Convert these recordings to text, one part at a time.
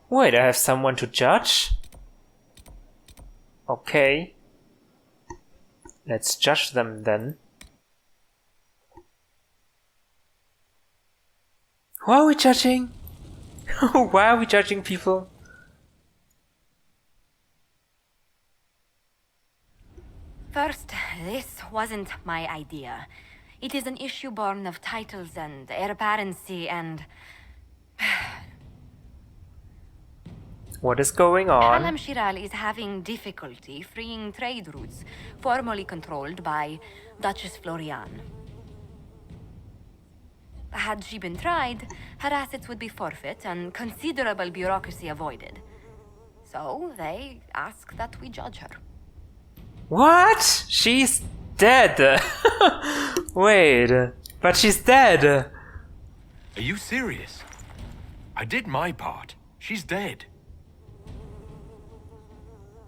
Wait, I have someone to judge? Okay. Let's judge them then. Who are we judging? Why are we judging people? First, this wasn't my idea. It is an issue born of titles and heir apparency and... What is going on? Halam Shiral is having difficulty freeing trade routes formerly controlled by Duchess Florian. Had she been tried, her assets would be forfeit and considerable bureaucracy avoided. So they ask that we judge her. What? She's dead. Wait, but she's dead. Are you serious? I did my part. She's dead.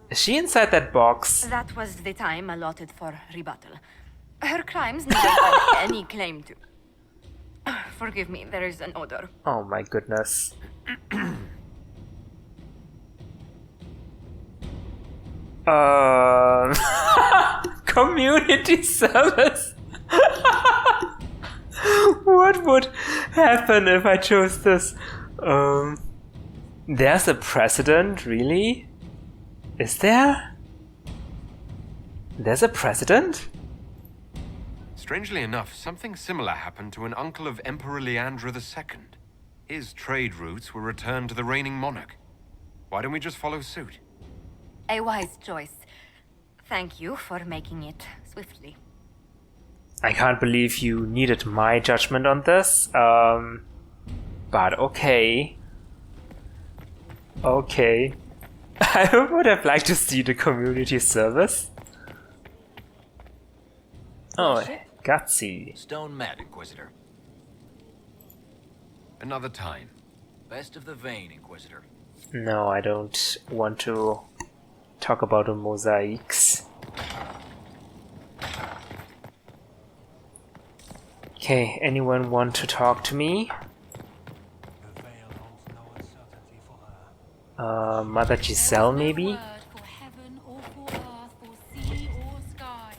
Is she inside that box? That was the time allotted for rebuttal. Her crimes never had any claim to. Forgive me, there is an odor. Oh my goodness. Community service. What would happen if I chose this? There's a precedent, really? Is there? There's a precedent? Strangely enough, something similar happened to an uncle of Emperor Leandra II. His trade routes were returned to the reigning monarch. Why don't we just follow suit? A wise choice. Thank you for making it swiftly. I can't believe you needed my judgment on this. But okay. Okay. I would have liked to see the community service. Oh, gutsy. Stone mad, Inquisitor. Another time. Best of the vein, Inquisitor. No, I don't want to talk about the mosaics. Okay, anyone want to talk to me? Mother Giselle, maybe? For heaven or for earth or sea or sky.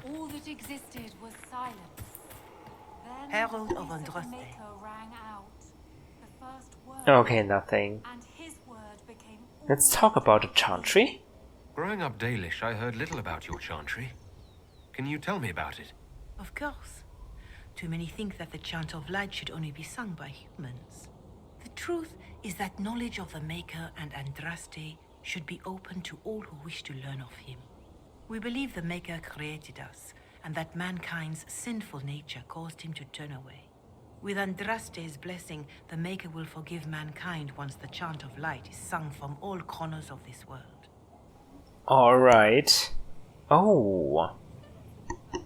All that existed was silence. Then Herald the of voice Andraste. Maker rang out. The first word, Okay, nothing. and his word became all Let's talk about the chantry. Growing up Dalish, I heard little about your chantry. Can you tell me about it? Of course. Too many think that the chant of light should only be sung by humans. The truth is that knowledge of the Maker and Andraste should be open to all who wish to learn of him. We believe the Maker created us, and that mankind's sinful nature caused him to turn away. With Andraste's blessing, the Maker will forgive mankind once the chant of light is sung from all corners of this world. Alright. Oh.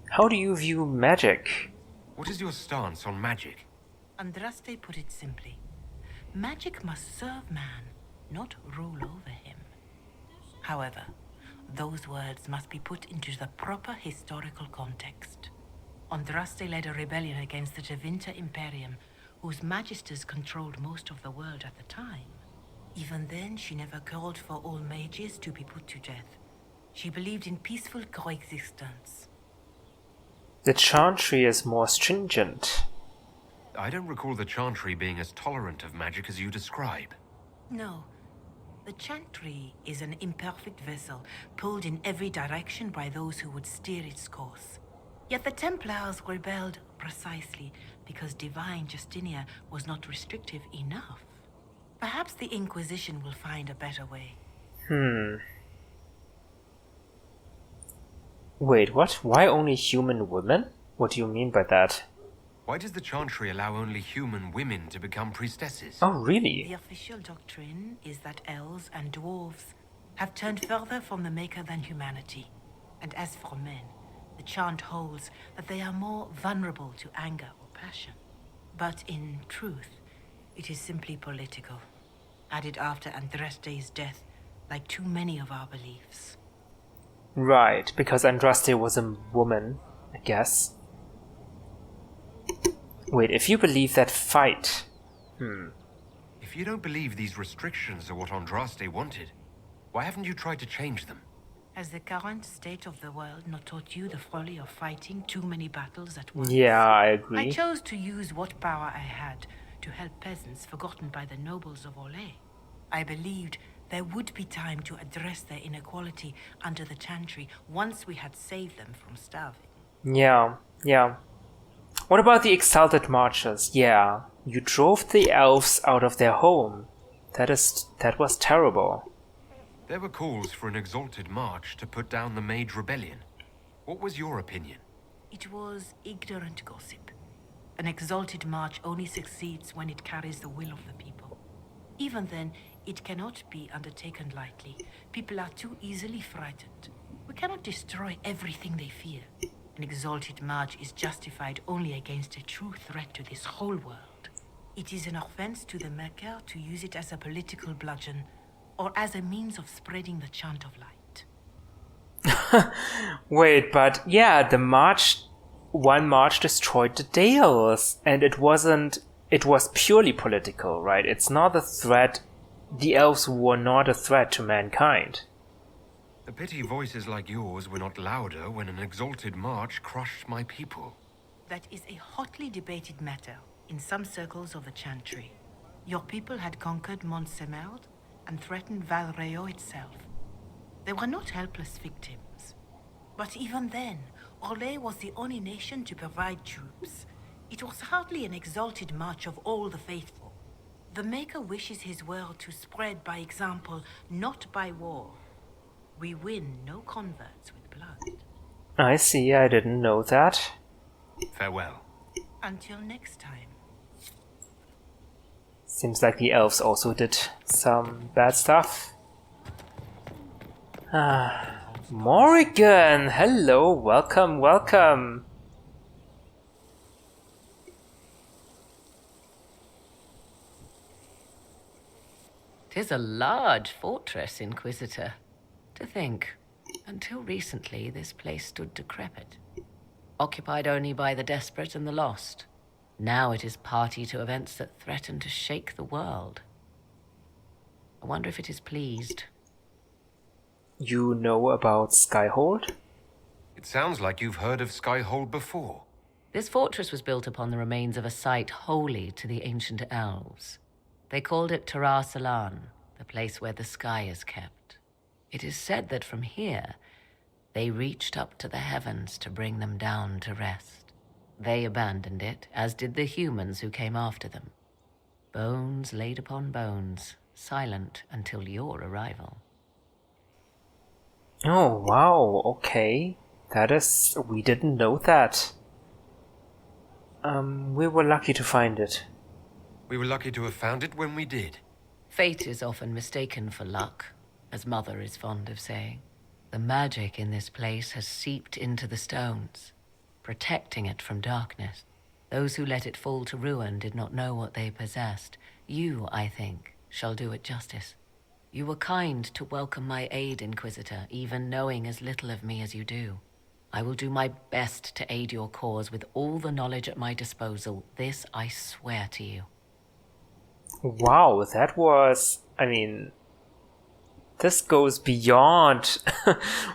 How do you view magic? What is your stance on magic? Andraste put it simply. Magic must serve man, not rule over him. However, those words must be put into the proper historical context. Andraste led a rebellion against the Tevinter Imperium, whose magisters controlled most of the world at the time. Even then, she never called for all mages to be put to death. She believed in peaceful coexistence. The chantry is more stringent. I don't recall the chantry being as tolerant of magic as you describe. No. The chantry is an imperfect vessel, pulled in every direction by those who would steer its course. Yet the Templars rebelled precisely because divine Justinia was not restrictive enough. Perhaps the Inquisition will find a better way. Wait, what? Why only human women? What do you mean by that? Why does the chantry allow only human women to become priestesses? Oh, really? The official doctrine is that elves and dwarves have turned further from the Maker than humanity. And as for men, the chant holds that they are more vulnerable to anger or passion. But in truth, it is simply political, added after Andraste's death, like too many of our beliefs. Right, because Andraste was a woman, I guess. Wait, if you believe that fight... If If you don't believe these restrictions are what Andraste wanted, why haven't you tried to change them? Has the current state of the world not taught you the folly of fighting too many battles at once? Yeah, I I agree. chose to use what power I had to help peasants forgotten by the nobles of Orlais. I believed there would be time to address their inequality under the Chantry once we had saved them from starving. Yeah, yeah. What about the Exalted Marchers? Yeah, you drove the elves out of their home. That was terrible. There were calls for an exalted march to put down the Mage rebellion. What was your opinion? It was ignorant gossip. An exalted march only succeeds when it carries the will of the people. Even then, it cannot be undertaken lightly. People are too easily frightened. We cannot destroy everything they fear. An exalted march is justified only against a true threat to this whole world. It is an offense to the Maker to use it as a political bludgeon or as a means of spreading the chant of light. Wait, but yeah, one march destroyed the Dales, and it was purely political, right? It's not a threat. The elves were not a threat to mankind. A pity voices like yours were not louder when an exalted march crushed my people. That is a hotly debated matter in some circles of the Chantry. Your people had conquered Montsemerd and threatened Valreo itself. They were not helpless victims. But even then, Orlais was the only nation to provide troops. It was hardly an exalted march of all the faithful. The Maker wishes his world to spread by example, not by war. We win no converts with blood. I see, I didn't know that. Farewell. Until next time. Seems like the elves also did some bad stuff. Morrigan! Hello, welcome, welcome! 'Tis a large fortress, Inquisitor. To think, until recently this place stood decrepit, occupied only by the desperate and the lost. Now it is party to events that threaten to shake the world. I wonder if it is pleased. You know about Skyhold? It sounds like you've heard of Skyhold before. This fortress was built upon the remains of a site holy to the ancient elves. They called it Tarar Salan, the place where the sky is kept. It is said that from here, they reached up to the heavens to bring them down to rest. They abandoned it, as did the humans who came after them. Bones laid upon bones, silent until your arrival. Oh, wow, okay. We didn't know that. We were lucky to find it. We were lucky to have found it when we did. Fate is often mistaken for luck, as Mother is fond of saying. The magic in this place has seeped into the stones, protecting it from darkness. Those who let it fall to ruin did not know what they possessed. You, I think, shall do it justice. You were kind to welcome my aid, Inquisitor, even knowing as little of me as you do. I will do my best to aid your cause with all the knowledge at my disposal. This I swear to you. Wow, this goes beyond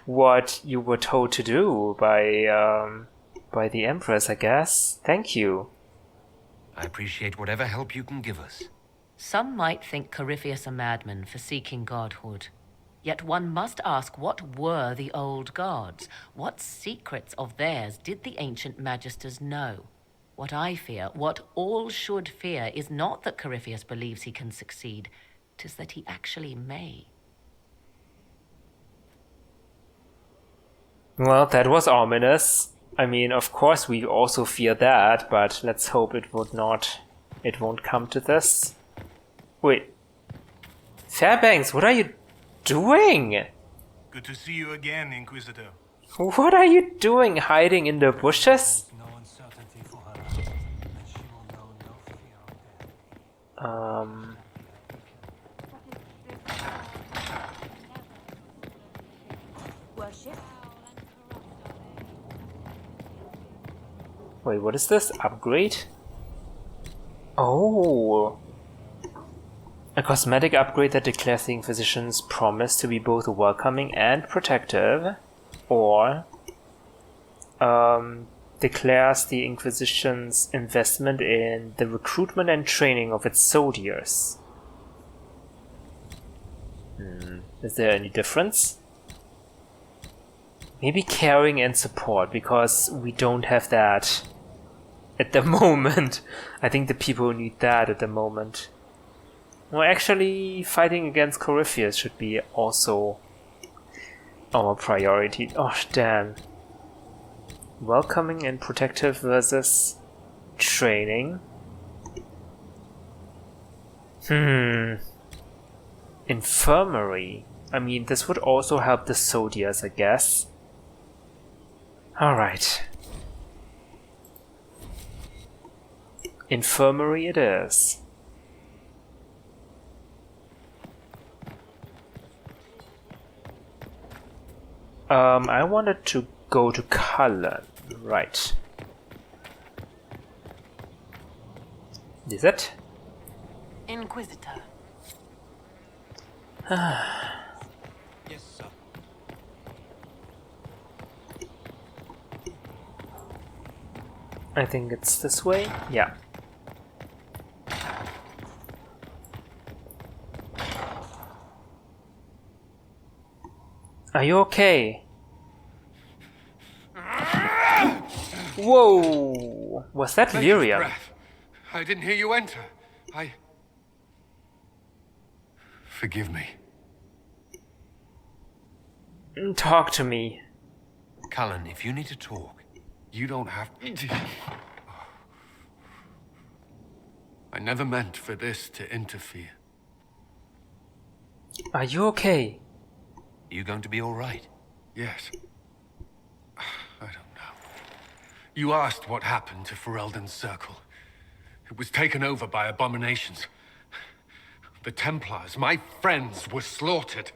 what you were told to do by the Empress, I guess. Thank you. I appreciate whatever help you can give us. Some might think Corypheus a madman for seeking godhood. Yet one must ask, what were the old gods? What secrets of theirs did the ancient magisters know? What I fear, what all should fear, is not that Corypheus believes he can succeed. 'Tis that he actually may. Well, that was ominous. Of course we also fear that, but let's hope it won't come to this. Wait. Fairbanks, what are you doing? Good to see you again, Inquisitor. What are you doing hiding in the bushes? No uncertainty for her, and she will know no fear of death. Worship? Wait, what is this? Upgrade? Oh. A cosmetic upgrade that declares the Inquisition's promise to be both welcoming and protective, or declares the Inquisition's investment in the recruitment and training of its soldiers. Is there any difference? Maybe caring and support, because we don't have that at the moment. I think the people need that at the moment. Well, actually, fighting against Corypheus should be also our priority. Oh, damn. Welcoming and protective versus training. Infirmary. I mean, this would also help the soldiers, I guess. Alright. Infirmary it is. I wanted to go to Cullen. Right. Is it? Inquisitor. Yes, sir. I think it's this way. Yeah. Are you okay? Whoa! Was that Take your Lyrium? breath. I didn't hear you enter. Forgive me. Talk to me. Cullen, if you need to talk, you don't have to. I never meant for this to interfere. Are you okay? You going to be all right? Yes. I don't know. You asked what happened to Ferelden's Circle. It was taken over by abominations. The Templars, my friends, were slaughtered.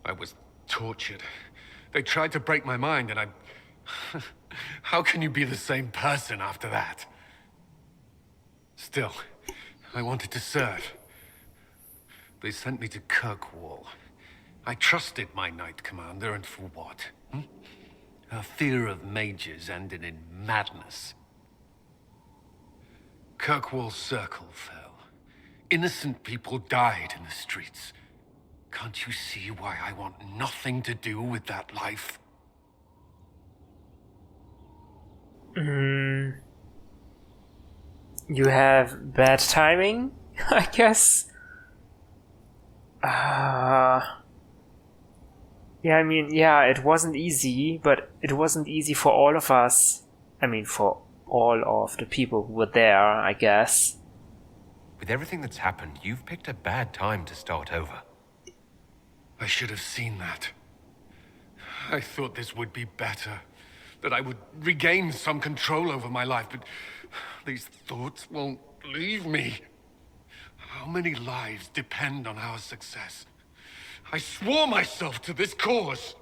I was tortured. They tried to break my mind, and I... How can you be the same person after that? Still, I wanted to serve. They sent me to Kirkwall. I trusted my Knight Commander, and for what? Her fear of mages ended in madness. Kirkwall's Circle fell. Innocent people died in the streets. Can't you see why I want nothing to do with that life? You have bad timing, I guess? Yeah, I mean, yeah, it wasn't easy, but it wasn't easy for all of us. I mean, for all of the people who were there, I guess. With everything that's happened, you've picked a bad time to start over. I should have seen that. I thought this would be better. That I would regain some control over my life, but these thoughts won't leave me. How many lives depend on our success? I swore myself to this cause.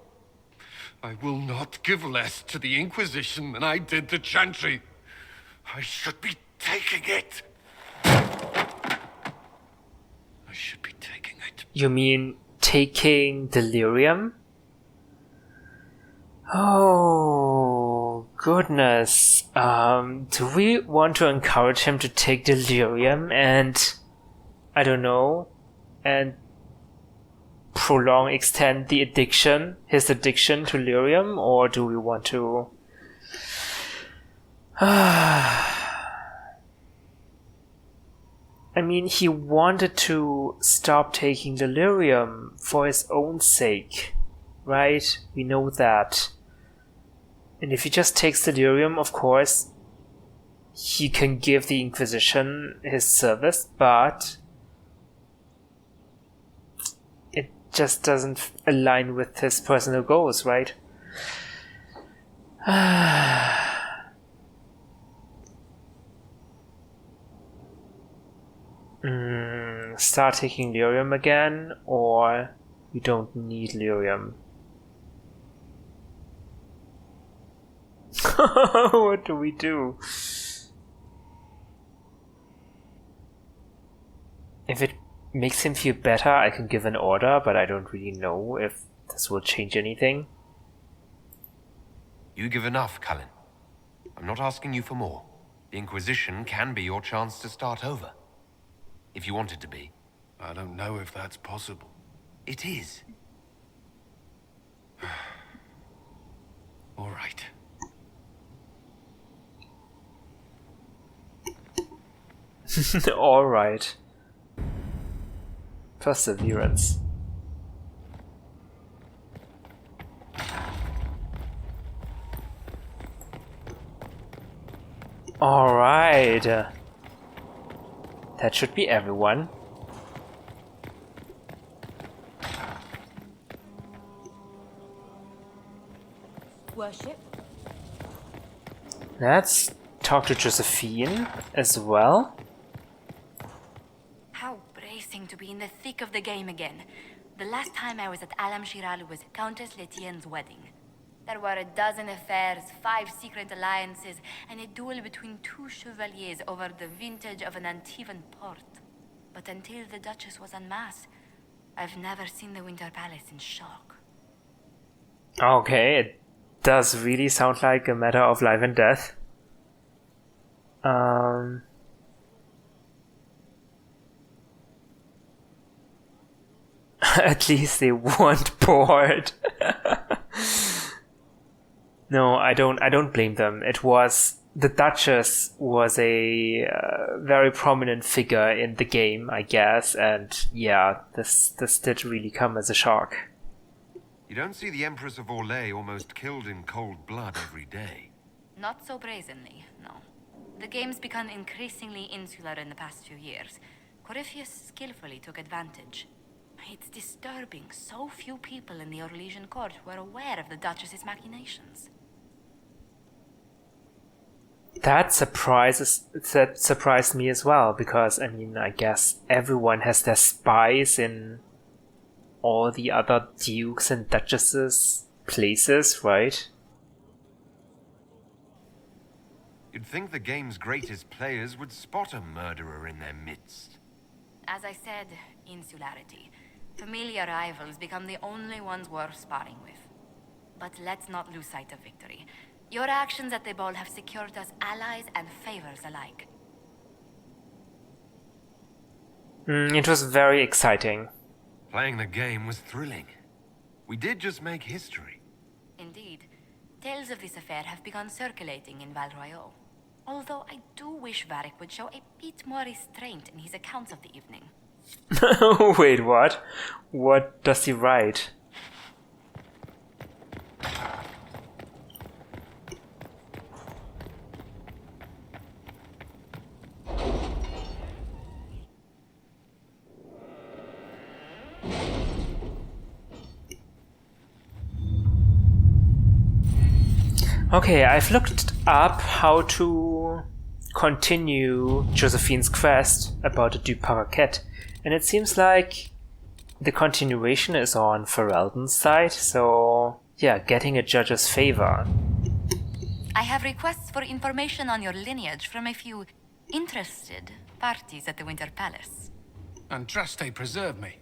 I will not give less to the Inquisition than I did to Chantry. I should be taking it. I should be taking it. You mean taking delirium? Oh, goodness. Do we want to encourage him to take delirium and, I don't know, and extend the addiction, his addiction to lyrium, or do we want to... I mean, he wanted to stop taking delirium for his own sake, right? We know that. And if he just takes delirium, of course, he can give the Inquisition his service, but it just doesn't align with his personal goals, right? Start taking lyrium again, or we don't need lyrium. What do we do? If it makes him feel better, I can give an order, but I don't really know if this will change anything. You give enough, Cullen. I'm not asking you for more. The Inquisition can be your chance to start over. If you want it to be. I don't know if that's possible. It is. All right. Alright. Perseverance. Alright. That should be everyone. Worship? Let's talk to Josephine as well. How bracing to be in the thick of the game again. The last time I was at Alam Shiral was Countess Letienne's wedding. There were a dozen affairs, 5 secret alliances, and a duel between 2 chevaliers over the vintage of an Antivan port. But until the Duchess was en masse, I've never seen the Winter Palace in shock. Okay, it does really sound like a matter of life and death. At least they weren't bored. No, I don't blame them. It was the Duchess was a very prominent figure in the game, I guess, and yeah, this did really come as a shock. You don't see the Empress of Orlais almost killed in cold blood every day. Not so brazenly, no. The game's become increasingly insular in the past few years. Corypheus skillfully took advantage. It's disturbing so few people in the Orlesian court were aware of the Duchess's machinations. That surprised me as well, because I mean, I guess everyone has their spies in all the other dukes and duchesses' places, right? You'd think the game's greatest players would spot a murderer in their midst. As I said, insularity. Familiar rivals become the only ones worth sparring with. But let's not lose sight of victory. Your actions at the ball have secured us allies and favors alike. It was very exciting. Playing the game was thrilling. We did just make history. Indeed. Tales of this affair have begun circulating in Val Royal. Although I do wish Varric would show a bit more restraint in his accounts of the evening. Wait, what? What does he write? Okay, I've looked up how to continue Josephine's quest about the Du Paraquet, and it seems like the continuation is on Ferelden's side, so yeah, getting a judge's favor. I have requests for information on your lineage from a few interested parties at the Winter Palace. Andraste preserve me.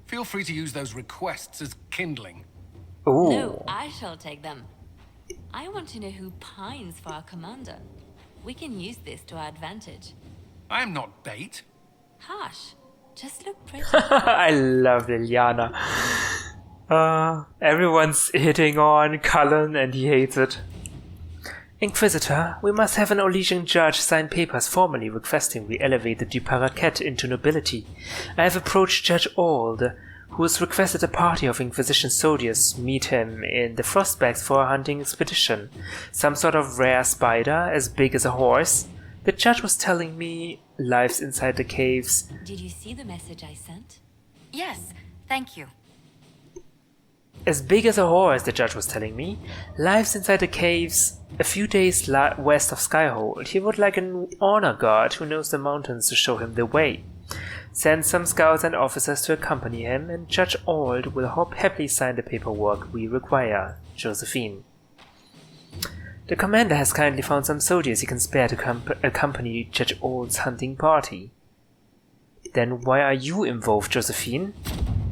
Feel free to use those requests as kindling. Ooh. No, I shall take them. I want to know who pines for our commander. We can use this to our advantage. I'm not bait. Hush. Just look pretty. I love Liliana. Everyone's hitting on Cullen and he hates it. Inquisitor, we must have an Orlesian judge sign papers formally requesting we elevate the Du Paraquet into nobility. I have approached Judge Auld, who has requested a party of Inquisition soldiers meet him in the Frostbacks for a hunting expedition. Some sort of rare spider as big as a horse. The judge was telling me lives inside the caves. Did you see the message I sent? Yes, thank you. As big as a horse, the judge was telling me. Lives inside the caves a few days west of Skyhold. He would like an honor guard who knows the mountains to show him the way. Send some scouts and officers to accompany him, and Judge Auld will happily sign the paperwork we require. Josephine. The commander has kindly found some soldiers he can spare to accompany Judge Auld's hunting party. Then why are you involved, Josephine?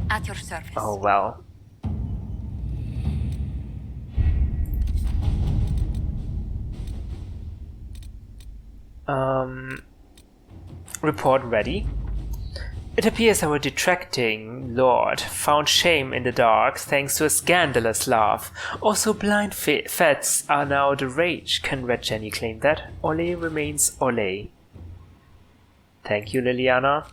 At your service. Oh, well. Report ready. It appears our detracting lord found shame in the dark thanks to a scandalous laugh. Also blind feds are now the rage. Can Red Jenny claim that? Ole remains Ole. Thank you, Liliana.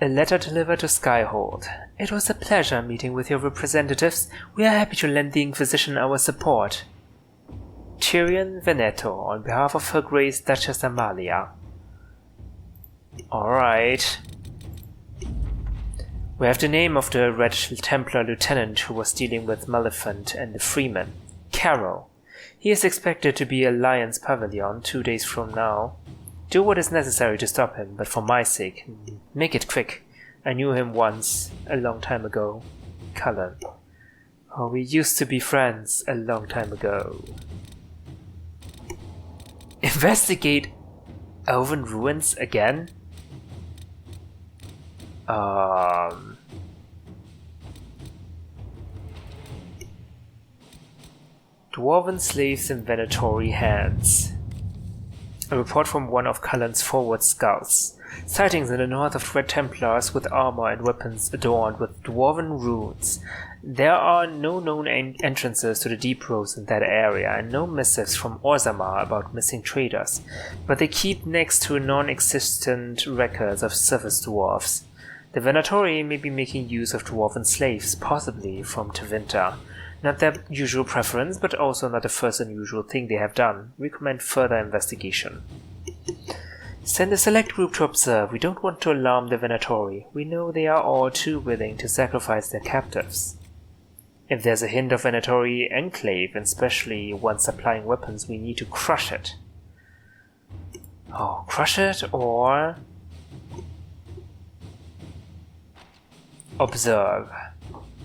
A letter delivered to Skyhold. It was a pleasure meeting with your representatives. We are happy to lend the Inquisition our support. Tyrion Veneto, on behalf of Her Grace Duchess Amalia. Alright. We have the name of the Red Templar lieutenant who was dealing with Maleficent and the Freeman. Carroll. He is expected to be at Lion's Pavilion 2 days from now. Do what is necessary to stop him, but for my sake, make it quick. I knew him once, a long time ago. Cullen. Oh, we used to be friends a long time ago. Investigate Elven ruins again? Dwarven slaves in Venatori hands. A report from one of Cullen's forward scouts. Sightings in the north of Red Templars with armor and weapons adorned with dwarven runes. There are no known entrances to the deep roads in that area, and no missives from Orzammar about missing traders, but they keep next to non-existent records of service dwarves. The Venatori may be making use of dwarven slaves, possibly from Tevinter. Not their usual preference, but also not the first unusual thing they have done. Recommend further investigation. Send a select group to observe. We don't want to alarm the Venatori. We know they are all too willing to sacrifice their captives. If there's a hint of Venatori enclave, and especially one supplying weapons, we need to crush it. Oh, crush it or observe.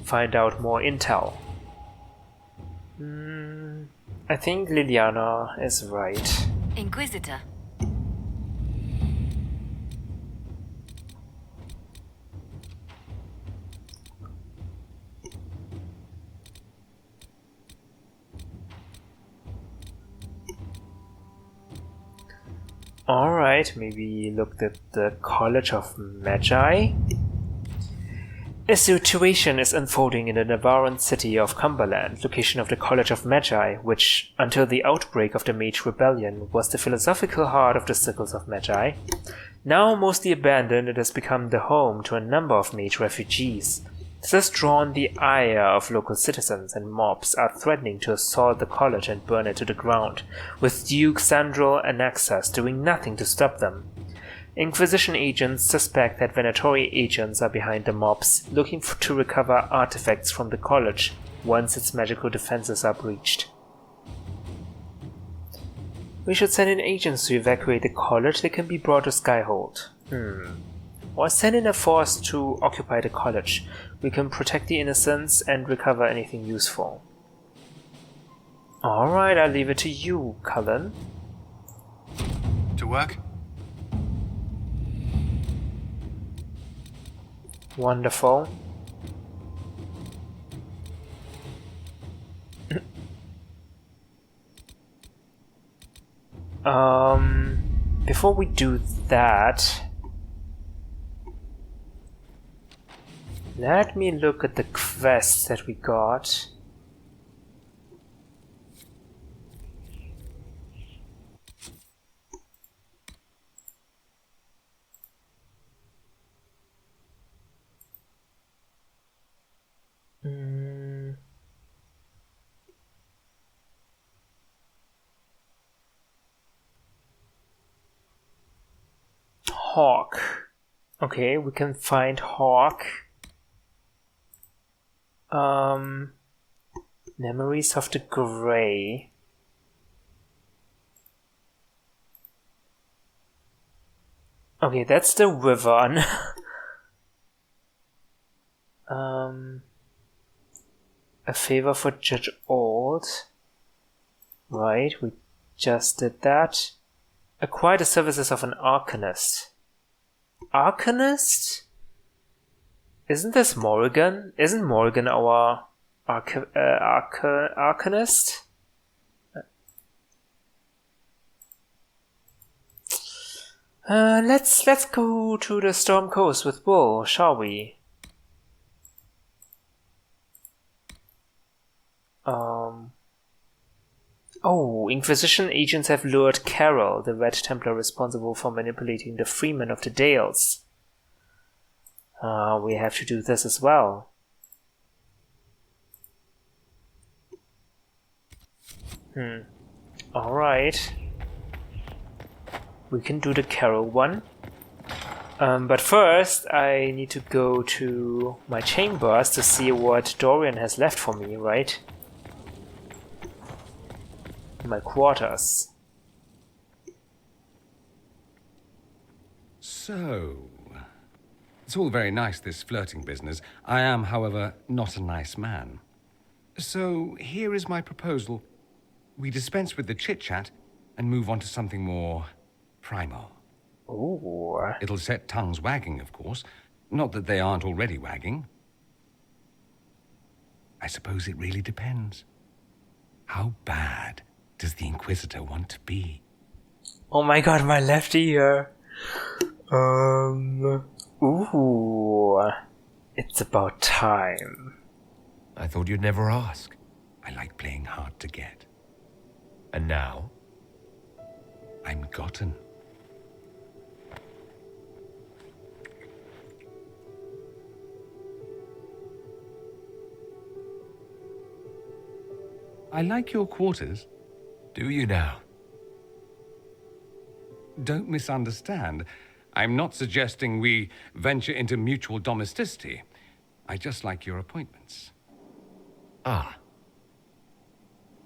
Find out more intel. I think Liliana is right. Inquisitor. Alright, maybe look at the College of Magi. A situation is unfolding in the Navaran city of Cumberland, location of the College of Magi, which, until the outbreak of the Mage Rebellion, was the philosophical heart of the Circles of Magi. Now mostly abandoned, it has become the home to a number of Mage refugees. This has drawn the ire of local citizens, and mobs are threatening to assault the college and burn it to the ground, with Duke Sandral and Naxos doing nothing to stop them. Inquisition agents suspect that Venatori agents are behind the mobs, looking to recover artifacts from the college once its magical defenses are breached. We should send in agents to evacuate the college. They can be brought to Skyhold. Or send in a force to occupy the college. We can protect the innocents and recover anything useful. Alright, I'll leave it to you, Cullen. To work? Wonderful. Before we do that, let me look at the quests that we got. Hawk. Okay, we can find Hawk. Memories of the Grey. Okay, that's the Wyvern. A favor for Judge Old. Right, we just did that. Acquire the services of an Arcanist. Arcanist? Isn't this Morrigan? Isn't Morrigan our Arcanist? Let's go to the Storm Coast with Bull, shall we? Oh, Inquisition agents have lured Carol, the Red Templar responsible for manipulating the Freemen of the Dales. We have to do this as well. Alright. We can do the Carol one. But first, I need to go to my chambers to see what Dorian has left for me, right? My quarters. So, it's all very nice, this flirting business. I am, however, not a nice man. So, here is my proposal. We dispense with the chit-chat and move on to something more primal. Ooh. It'll set tongues wagging, of course. Not that they aren't already wagging. I suppose it really depends. How bad does the Inquisitor want to be? Oh my god, my left ear. Ooh. It's about time. I thought you'd never ask. I like playing hard to get. And now? I'm gotten. I like your quarters. Do you now? Don't misunderstand. I'm not suggesting we venture into mutual domesticity. I just like your appointments. Ah.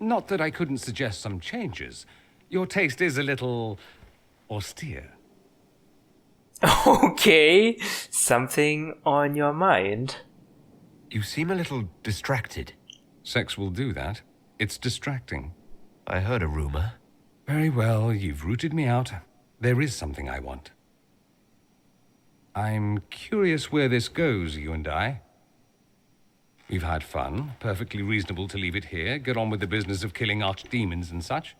Not that I couldn't suggest some changes. Your taste is a little austere. Okay, something on your mind? You seem a little distracted. Sex will do that. It's distracting. I heard a rumor. Very well, you've rooted me out. There is something I want. I'm curious where this goes, you and I. We've had fun. Perfectly reasonable to leave it here. Get on with the business of killing archdemons and such.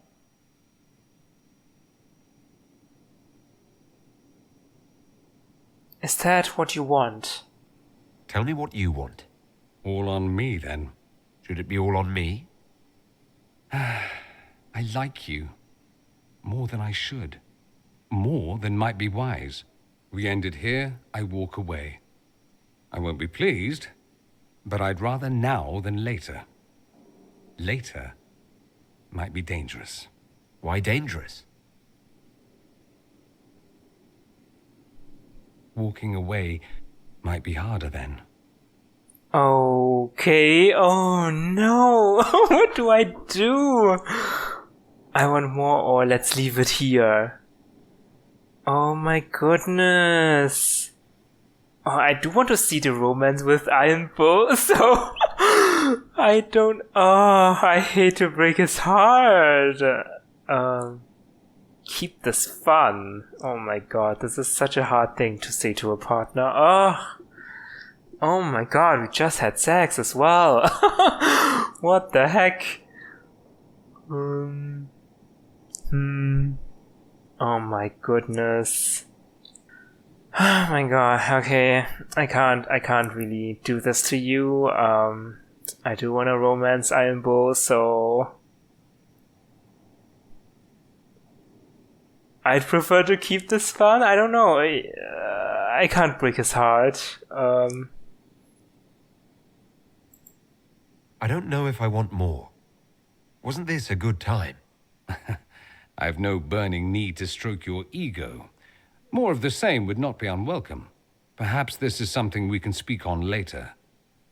Is that what you want? Tell me what you want. All on me, then. Should it be all on me? I like you. More than I should. More than might be wise. We end it here, I walk away. I won't be pleased, but I'd rather now than later. Later might be dangerous. Why dangerous? Walking away might be harder then. Okay, oh no, what do I do? I want more, or let's leave it here. Oh my goodness. Oh, I do want to see the romance with Iron Bull, so I don't, I hate to break his heart. Keep this fun. Oh my god, this is such a hard thing to say to a partner. Oh my god, we just had sex as well. What the heck? Oh my goodness. Oh my god, okay. I can't really do this to you. I do want to romance Iron Bull, so I'd prefer to keep this fun. I don't know. I can't break his heart. I don't know if I want more. Wasn't this a good time? I've no burning need to stroke your ego. More of the same would not be unwelcome. Perhaps this is something we can speak on later,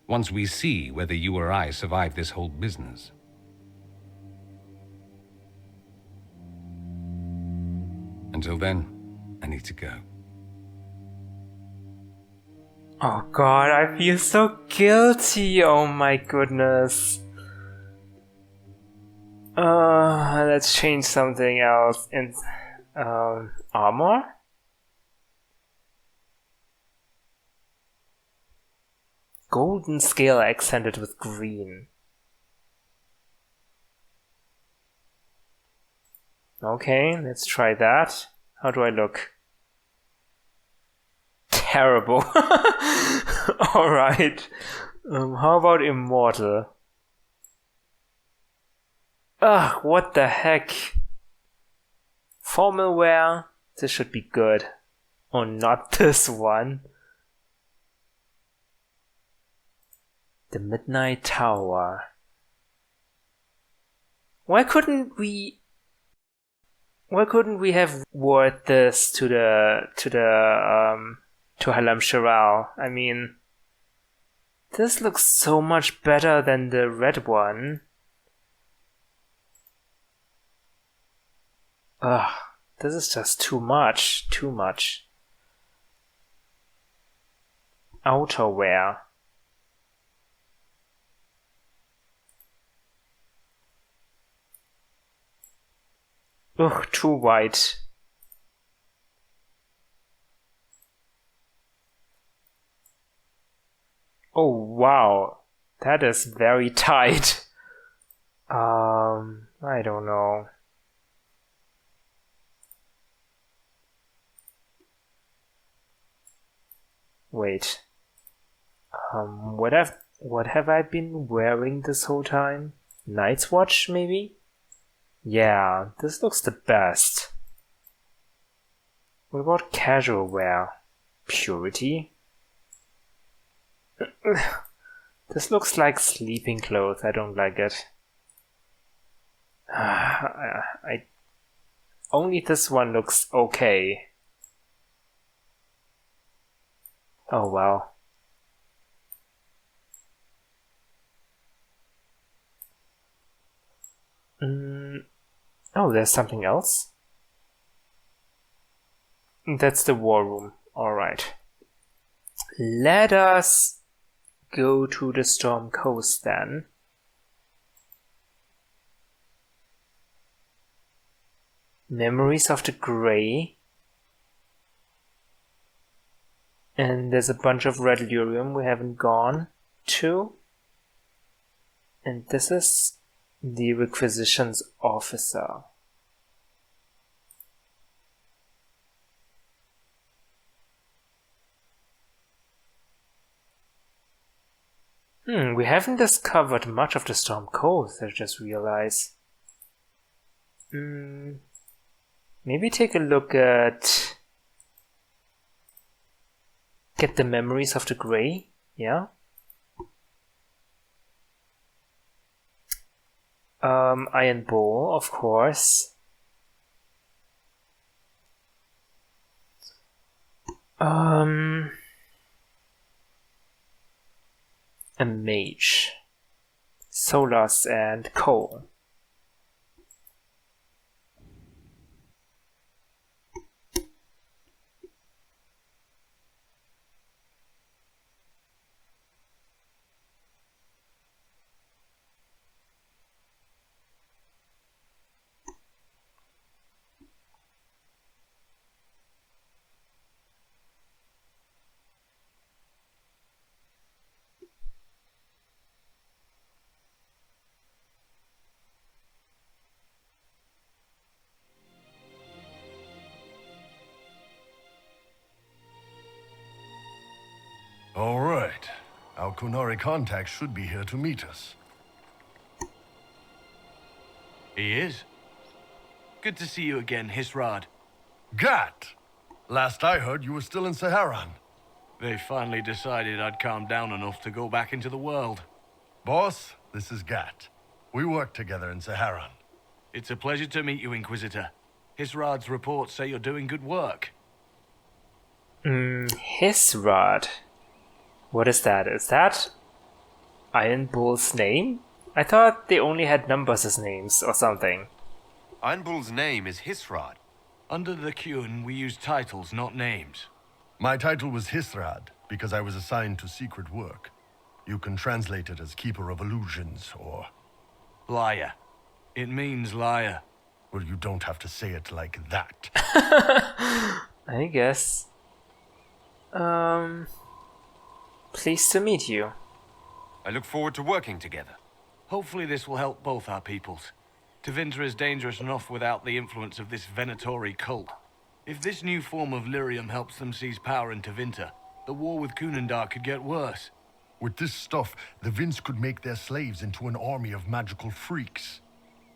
once we see whether you or I survive this whole business. Until then, I need to go. Oh god, I feel so guilty. Oh my goodness. Let's change something else. In armor? Golden scale accented with green. Okay, let's try that. How do I look? Terrible. Alright. How about immortal? Ugh, what the heck? Formal wear? This should be good. Oh, not this one. The Midnight Tower. Why couldn't we have wore this to Halam Shiral? I mean, this looks so much better than the red one. Ugh, this is just too much. Outerwear. Ugh, too white. Oh wow, that is very tight. I don't know. Wait. What have I been wearing this whole time? Night's Watch, maybe? Yeah, this looks the best. What about casual wear? Purity? This looks like sleeping clothes. I don't like it. Only this one looks okay. Oh well. Oh, there's something else? That's the war room. Alright. Let us go to the Storm Coast then. Memories of the Grey. And there's a bunch of red lyrium we haven't gone to. And this is the Requisition's officer. We haven't discovered much of the Storm Coast, I just realized. Maybe take a look at... Get the Memories of the Grey, yeah? Iron Bowl, of course. A Mage. Solas and Cole. All right. Our Kunari contact should be here to meet us. He is. Good to see you again, Hisrad. Gat! Last I heard, you were still in Saharan. They finally decided I'd calmed down enough to go back into the world. Boss, this is Gat. We worked together in Saharan. It's a pleasure to meet you, Inquisitor. Hisrad's reports say you're doing good work. Hisrad. What is that? Is that Iron Bull's name? I thought they only had numbers as names or something. Iron Bull's name is Hisrad. Under the Qun, we use titles, not names. My title was Hisrad because I was assigned to secret work. You can translate it as Keeper of Illusions or... Liar. It means liar. Well, you don't have to say it like that. I guess. Pleased to meet you. I look forward to working together. Hopefully this will help both our peoples. Tevinter is dangerous enough without the influence of this Venatori cult. If this new form of lyrium helps them seize power in Tevinter, the war with Kunandar could get worse. With this stuff, the Vince could make their slaves into an army of magical freaks.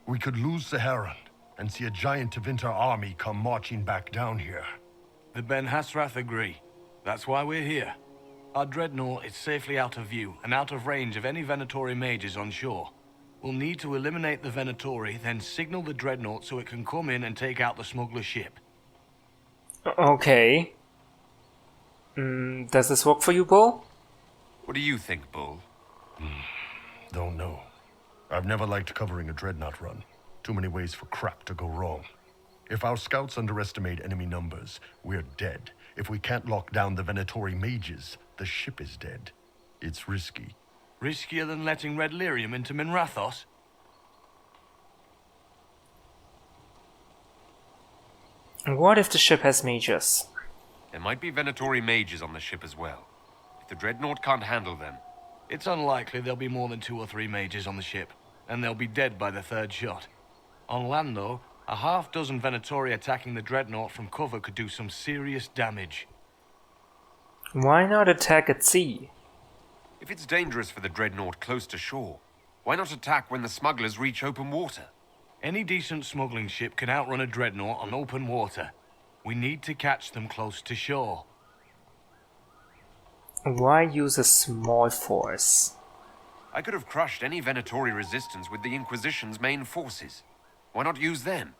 We could lose Saharan and see a giant Tevinter army come marching back down here. The Ben Hasrath agree. That's why we're here. Our dreadnought is safely out of view and out of range of any Venatori mages on shore. We'll need to eliminate the Venatori, then signal the dreadnought so it can come in and take out the smuggler ship. Okay. Does this work for you, Bull? What do you think, Bull? Don't know. I've never liked covering a dreadnought run. Too many ways for crap to go wrong. If our scouts underestimate enemy numbers, we're dead. If we can't lock down the Venatori mages, the ship is dead. It's risky. Riskier than letting Red Lyrium into Minrathos? What if the ship has mages? There might be Venatori mages on the ship as well. If the dreadnought can't handle them... It's unlikely there'll be more than 2 or 3 mages on the ship, and they'll be dead by the 3rd shot. On land, though, a half-dozen Venatori attacking the dreadnought from cover could do some serious damage. Why not attack at sea? If it's dangerous for the dreadnought close to shore, why not attack when the smugglers reach open water? Any decent smuggling ship can outrun a dreadnought on open water. We need to catch them close to shore. Why use a small force? I could have crushed any Venatori resistance with the Inquisition's main forces. Why not use them?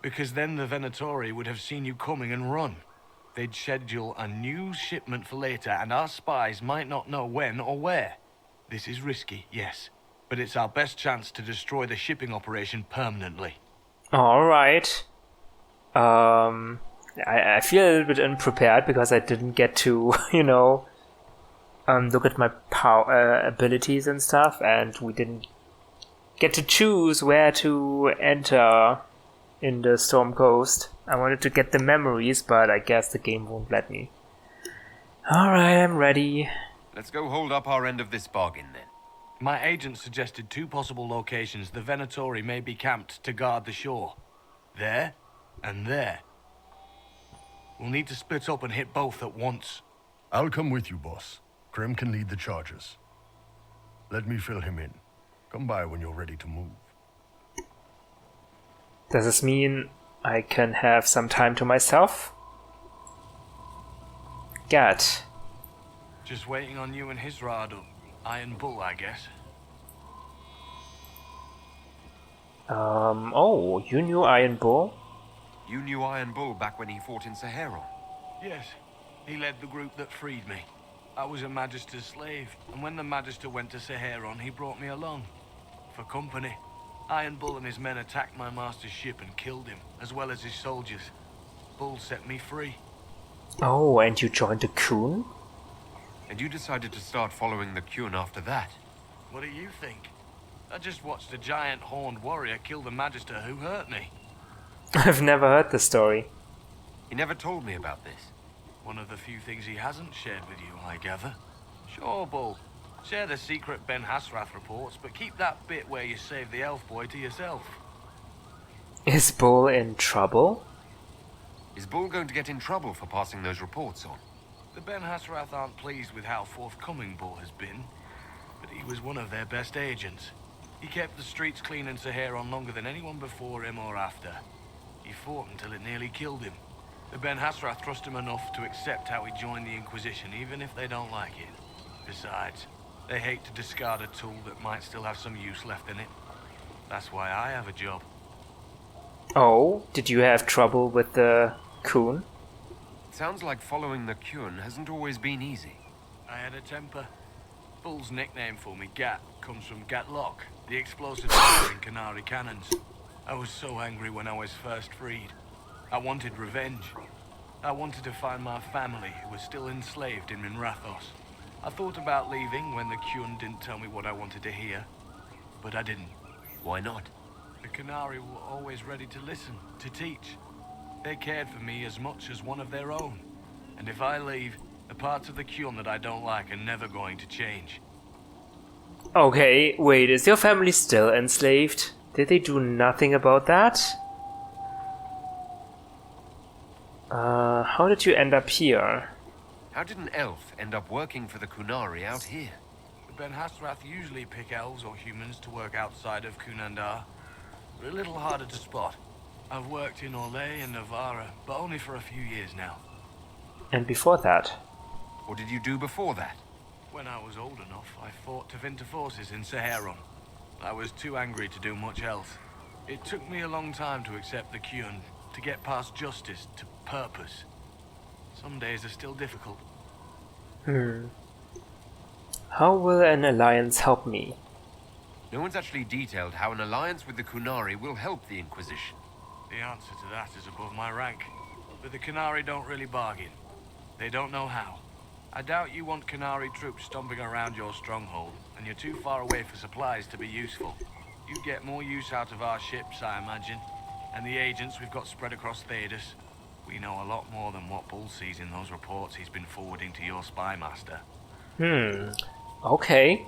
Because then the Venatori would have seen you coming and run. They'd schedule a new shipment for later, and our spies might not know when or where. This is risky, yes, but it's our best chance to destroy the shipping operation permanently. Alright. I feel a little bit unprepared because I didn't get to, look at my abilities and stuff, and we didn't get to choose where to enter in the Storm Coast. I wanted to get the memories, but I guess the game won't let me. Alright, I'm ready. Let's go hold up our end of this bargain, then. My agent suggested 2 possible locations the Venatori may be camped to guard the shore. There, and there. We'll need to split up and hit both at once. I'll come with you, boss. Krem can lead the charges. Let me fill him in. Come by when you're ready to move. Does this mean I can have some time to myself? Gat. Just waiting on you and Hisrad, or Iron Bull, I guess. Oh, you knew Iron Bull? You knew Iron Bull back when he fought in Saharon? Yes. He led the group that freed me. I was a Magister's slave, and when the Magister went to Saharon, he brought me along. For company. Iron Bull and his men attacked my master's ship and killed him, as well as his soldiers. Bull set me free. Oh, and you joined the Kun? And you decided to start following the Kun after that? What do you think? I just watched a giant horned warrior kill the Magister who hurt me. I've never heard the story. He never told me about this. One of the few things he hasn't shared with you, I gather. Sure, Bull. Share the secret Ben Hasrath reports, but keep that bit where you saved the elf boy to yourself. Is Bull in trouble? Is Bull going to get in trouble for passing those reports on? The Ben Hasrath aren't pleased with how forthcoming Bull has been, but he was one of their best agents. He kept the streets clean in Saharon longer than anyone before him or after. He fought until it nearly killed him. The Ben Hasrath trust him enough to accept how he joined the Inquisition, even if they don't like it. Besides, they hate to discard a tool that might still have some use left in it. That's why I have a job. Oh, did you have trouble with the Kun? It sounds like following the Kun hasn't always been easy. I had a temper. Bull's nickname for me, Gat, comes from Gatlock, the explosive fire in Canary cannons. I was so angry when I was first freed. I wanted revenge. I wanted to find my family who was still enslaved in Minrathos. I thought about leaving when the Kun didn't tell me what I wanted to hear, but I didn't. Why not? The Qunari were always ready to listen, to teach. They cared for me as much as one of their own. And if I leave, the parts of the Qun that I don't like are never going to change. Okay, wait, is your family still enslaved? Did they do nothing about that? How did you end up here? How did an elf end up working for the Qunari out here? The Ben Hasrath usually pick elves or humans to work outside of Kunandar. They're a little harder to spot. I've worked in Orlais and Navarra, but only for a few years now. And before that? What did you do before that? When I was old enough, I fought Tevinter forces in Saharon. I was too angry to do much else. It took me a long time to accept the Qun, to get past justice, to purpose. Some days are still difficult. How will an alliance help me? No one's actually detailed how an alliance with the Qunari will help the Inquisition. The answer to that is above my rank. But the Qunari don't really bargain. They don't know how. I doubt you want Qunari troops stomping around your stronghold, and you're too far away for supplies to be useful. You'd get more use out of our ships, I imagine. And the agents we've got spread across Thedas. We know a lot more than what Bull sees in those reports he's been forwarding to your spy master. Okay.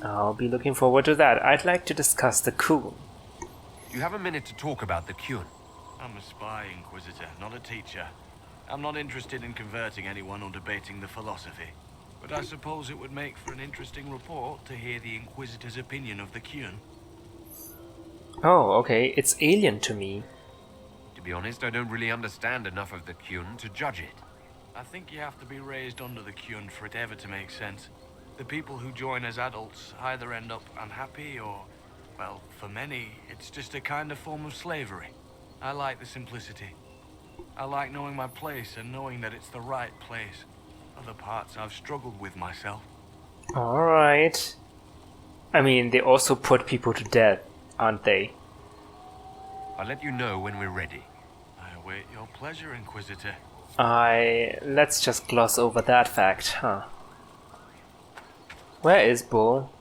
I'll be looking forward to that. I'd like to discuss the coup. You have a minute to talk about the Qun. I'm a spy, Inquisitor, not a teacher. I'm not interested in converting anyone or debating the philosophy. But I suppose it would make for an interesting report to hear the Inquisitor's opinion of the Qun. Oh, okay. It's alien to me. To be honest, I don't really understand enough of the Qun to judge it. I think you have to be raised under the Qun for it ever to make sense. The people who join as adults either end up unhappy or, well, for many, it's just a kind of form of slavery. I like the simplicity. I like knowing my place and knowing that it's the right place. Other parts I've struggled with myself. Alright. I mean, they also put people to death, aren't they? I'll let you know when we're ready. I await your pleasure, Inquisitor. Let's just gloss over that fact, huh? Where is Bull?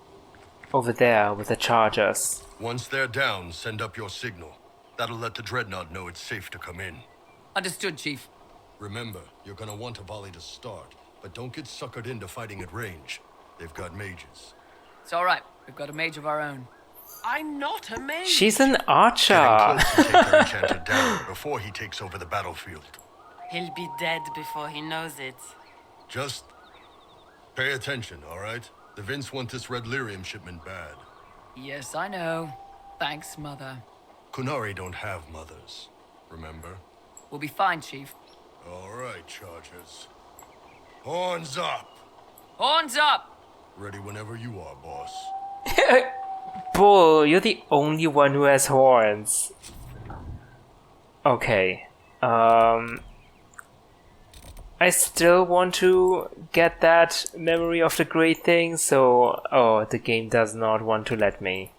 Over there, with the chargers. Once they're down, send up your signal. That'll let the Dreadnought know it's safe to come in. Understood, Chief. Remember, you're gonna want a volley to start, but don't get suckered into fighting at range. They've got mages. It's all right. We've got a mage of our own. I'm not a mage. She's an archer. Getting close to take her enchanter down before he takes over the battlefield. He'll be dead before he knows it. Just pay attention, all right? The Vince want this red lyrium shipment bad. Yes, I know. Thanks, Mother. Qunari don't have mothers, remember? We'll be fine, Chief. All right, Chargers. Horns up! Horns up! Ready whenever you are, boss. Bull, you're the only one who has horns. Okay. I still want to get that memory of the great thing, so... Oh, the game does not want to let me.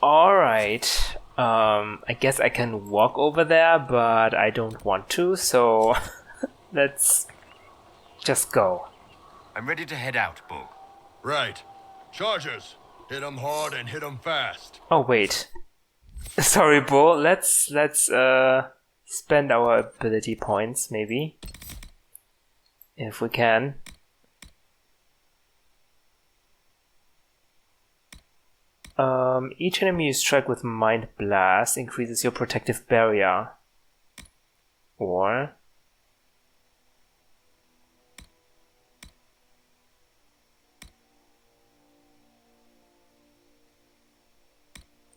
Alright. I guess I can walk over there, but I don't want to, so... Let's... just go. I'm ready to head out, Bull. Right. Chargers! Hit 'em hard and hit 'em fast. Oh, wait. Sorry, Bull. Let's spend our ability points, maybe. If we can. Each enemy you strike with Mind Blast increases your protective barrier. Or...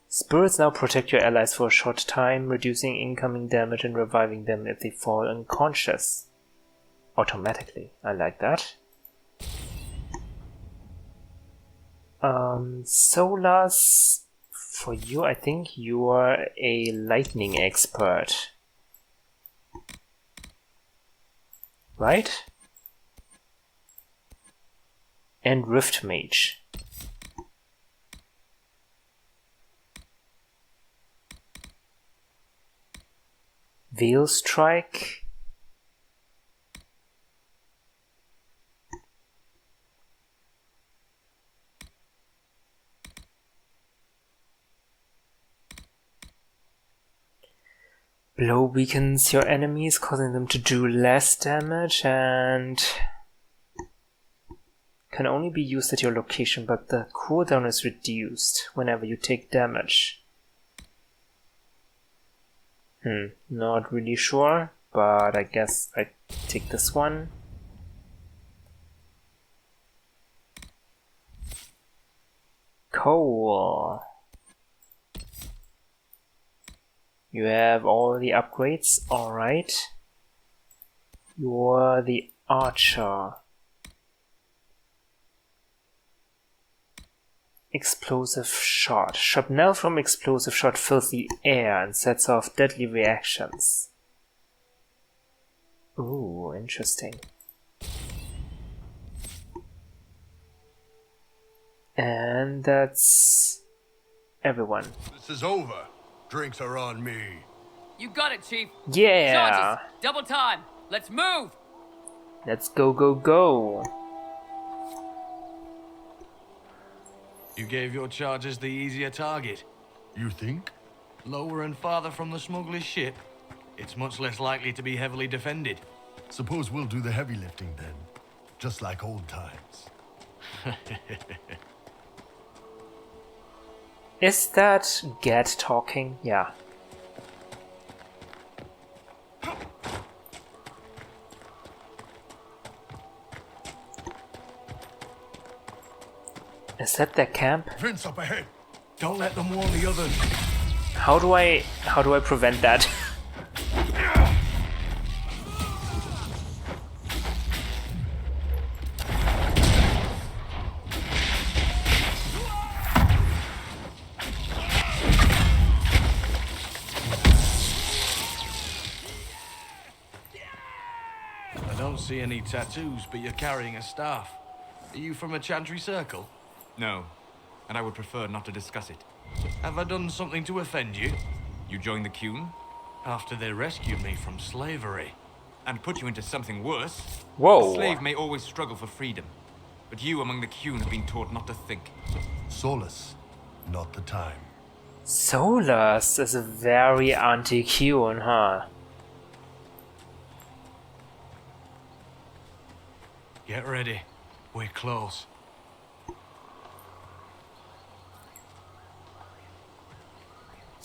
Spirits now protect your allies for a short time, reducing incoming damage and reviving them if they fall unconscious. Automatically. I like that. Solas, for you, I think you are a lightning expert. Right? And Rift Mage. Veil Strike. Blow weakens your enemies, causing them to do less damage, and can only be used at your location, but the cooldown is reduced whenever you take damage. Not really sure, but I guess I take this one. Cool. You have all the upgrades, alright. You're the archer. Explosive shot. Shrapnel from explosive shot fills the air and sets off deadly reactions. Ooh, interesting. And that's everyone. This is over. Drinks are on me. You got it, Chief. Yeah. Charges. Double time. Let's move. Let's go, go, go. You gave your charges the easier target. You think? Lower and farther from the smuggler's ship, it's much less likely to be heavily defended. Suppose we'll do the heavy lifting then. Just like old times. Is that Gad talking? Yeah. Is that their camp? Vince up ahead. Don't let them warn the others. How do I prevent that? I don't see any tattoos, but you're carrying a staff. Are you from a Chantry circle? No, and I would prefer not to discuss it. Have I done something to offend you? You joined the Qun? After they rescued me from slavery. And put you into something worse? Whoa. A slave may always struggle for freedom, but you among the Qun have been taught not to think. Solus, not the time. Solus is a very anti-Qun, huh? Get ready. We're close.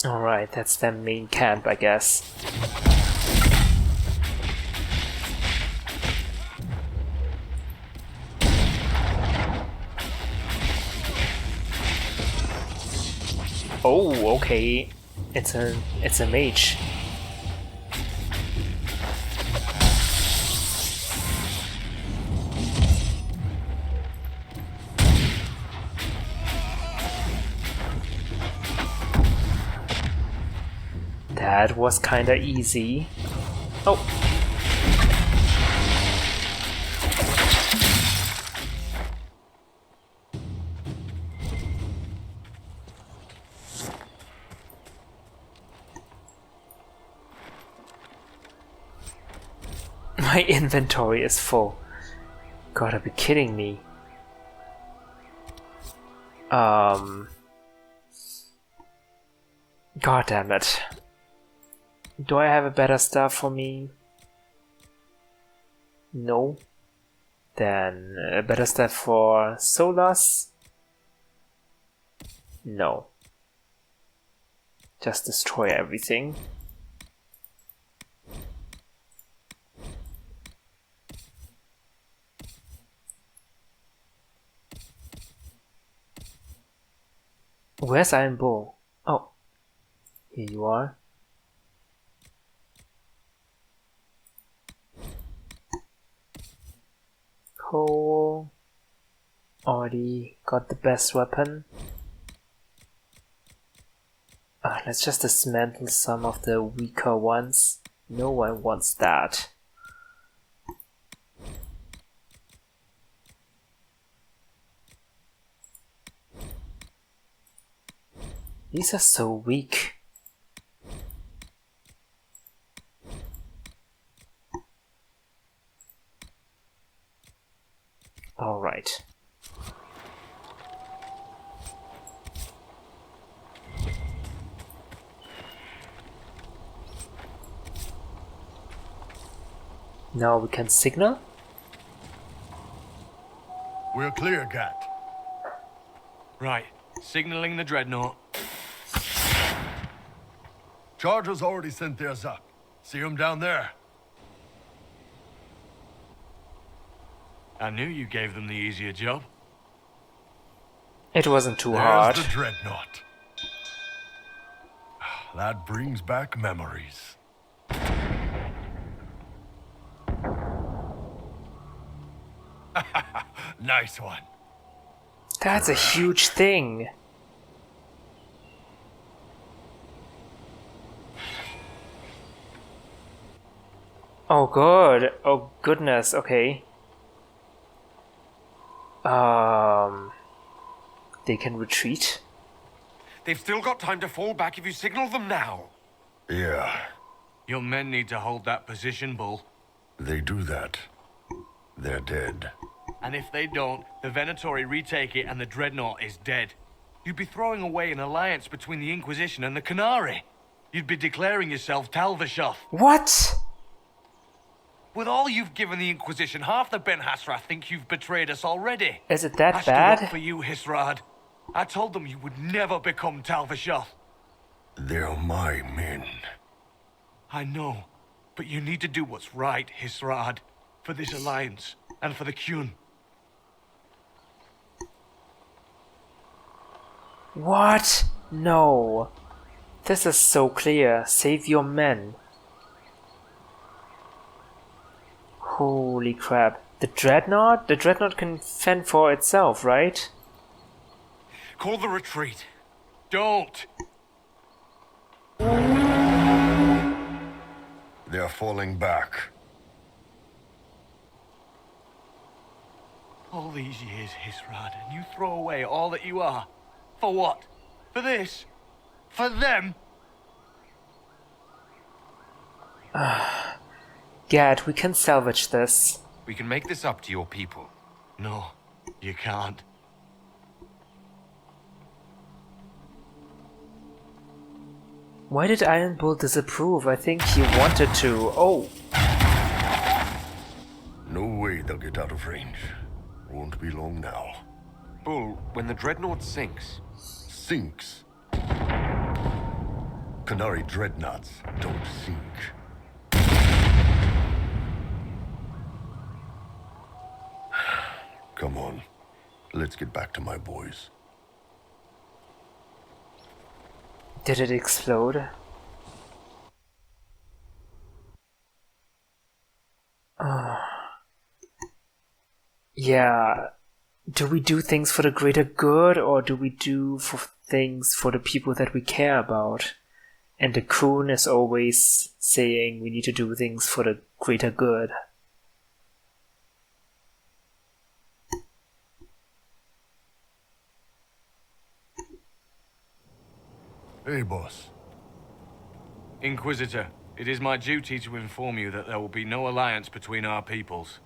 Alright, that's their main camp, I guess. Oh, okay. It's a mage. That was kinda easy. Oh. My inventory is full. Gotta be kidding me. God damn it. Do I have a better stuff for me? No. Then a better stuff for Solus? No. Just destroy everything. Where's Iron Bull? Oh. Here you are. Cool. Already got the best weapon. Let's just dismantle some of the weaker ones. No one wants that. These are so weak. All right. Now we can signal. We're clear, Gat. Right. Signaling the dreadnought. Chargers already sent theirs up. See them down there? I knew you gave them the easier job. It wasn't too There's hard. the dreadnought. That brings back memories. Nice one. That's a huge thing. Oh god. Oh goodness, okay. They can retreat. They've still got time to fall back if you signal them now. Yeah, Your men need to hold that position, Bull. they do that. They're dead. And if they don't, the Venatori retake it and the dreadnought is dead. You'd be throwing away an alliance between the Inquisition and the Canary. You'd be declaring yourself Talvishoth. What? With all you've given the Inquisition, half the Ben Hasrath think you've betrayed us already. Is it that I stood up bad? for you, Hisrad. I told them you would never become Talvishoth. They're my men. I know, but you need to do what's right, Hisrad, for this alliance and for the Qun. What? No. This is so clear. Save your men. Holy crap. The dreadnought? The dreadnought can fend for itself, right? Call the retreat. Don't! They're falling back. All these years, Hisrad, and you throw away all that you are. For what? For this? For them? Gad, we can salvage this. We can make this up to your people. No, you can't. Why did Iron Bull disapprove? I think he wanted to. Oh! No way they'll get out of range. Won't be long now. Bull, when the dreadnought sinks... Sinks? Canary dreadnoughts don't sink. Come on. Let's get back to my boys. Did it explode? Yeah. Do we do things for the greater good, or do we do things for the people that we care about? And the Qun is always saying we need to do things for the greater good. Hey, boss. Inquisitor, it is my duty to inform you that there will be no alliance between our peoples.